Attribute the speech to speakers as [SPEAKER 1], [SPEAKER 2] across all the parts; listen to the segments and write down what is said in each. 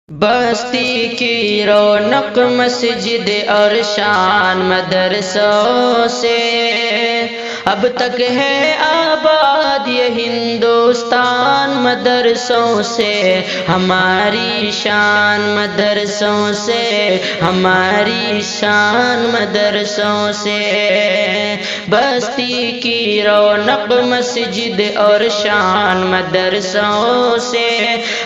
[SPEAKER 1] بستی کی رونق مسجد اور شان مدرسوں سے اب تک ہے آباد یہ ہندوستان مدرسوں سے ہماری شان مدرسوں سے ہماری شان مدرسوں سے بستی کی رونق مسجد اور شان مدرسوں سے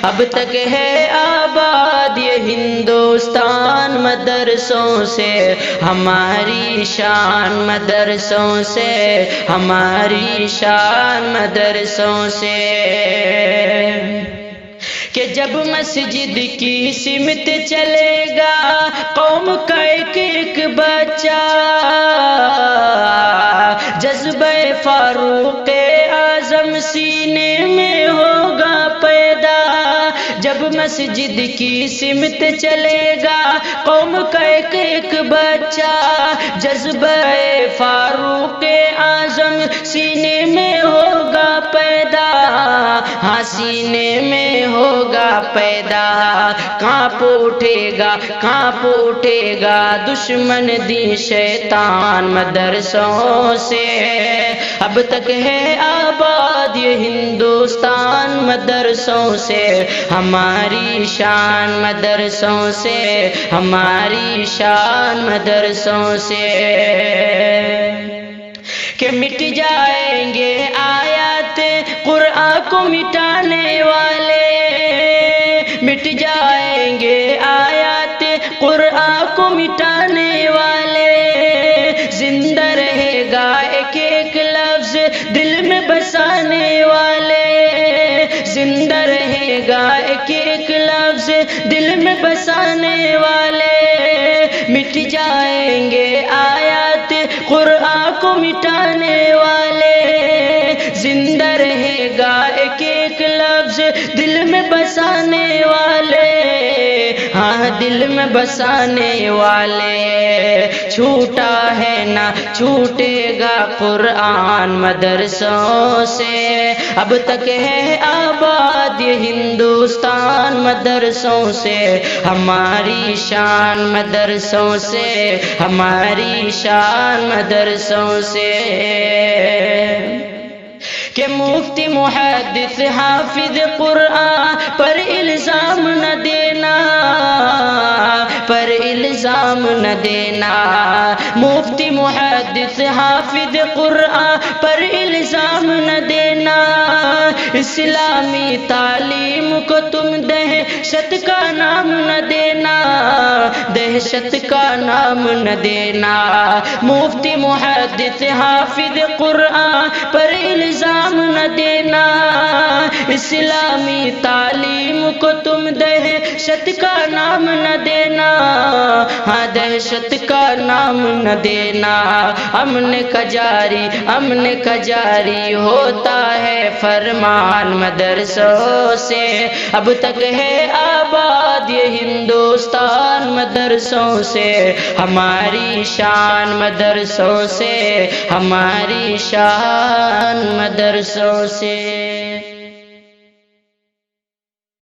[SPEAKER 1] اب تک ہے آباد یہ ہندوستان مدرسوں سے ہماری شان مدرسوں سے ہماری شان مدرسوں سے کہ جب مسجد کی سمت چلے گا قوم کا ایک ایک بچہ جذبہ فاروق اعظم سینے میں ہوگا پیدا جب مسجد کی سمت چلے گا قوم کا ایک ایک بچہ جذبہ فاروق اعظم سینے میں ہوگا پیدا ہاں سینے میں ہوگا پیدا کانپ اٹھے گا دشمن دی شیطان مدرسوں سے اب تک ہے آباد یہ ہندوستان مدرسوں سے ہماری شان مدرسوں سے ہماری شان مدرسوں سے کہ مٹ جائیں گے آیات قرآن کو مٹانے والے مٹ جائیں گے آیات قرآن کو مٹانے والے زندہ رہے گا ایک ایک لفظ دل میں بسانے والے زندہ رہے گا ایک ایک لفظ دل میں بسانے والے مٹ جائیں گے آیات قرآن کو مٹانے والے زندہ رہے گا ایک ایک لفظ دل میں بسانے والے ہاں دل میں بسانے والے چھوٹا ہے نہ چھوٹے گا قرآن مدرسوں سے اب تک ہے آباد یہ ہندوستان مدرسوں سے ہماری شان مدرسوں سے ہماری شان مدرسوں سے کہ مفتی محدث حافظ قرآن پر الزام نہ دینا مفتی محدث حافظ قرآن پر الزام نہ دینا اسلامی تعلیم کو تم دہشت کا نام نہ دینا دہشت کا نام نہ دینا مفتی محدث حافظ قرآن پر الزام نہ دینا اسلامی تعلیم کو تم دہشت کا نام نہ دینا ہاں دہشت کا نام نہ دینا امن کا جاری ہوتا ہے فرمان مدرسوں سے اب تک ہے آباد یہ ہندوستان مدرسوں سے ہماری شان مدرسوں سے ہماری شان مدرسوں سے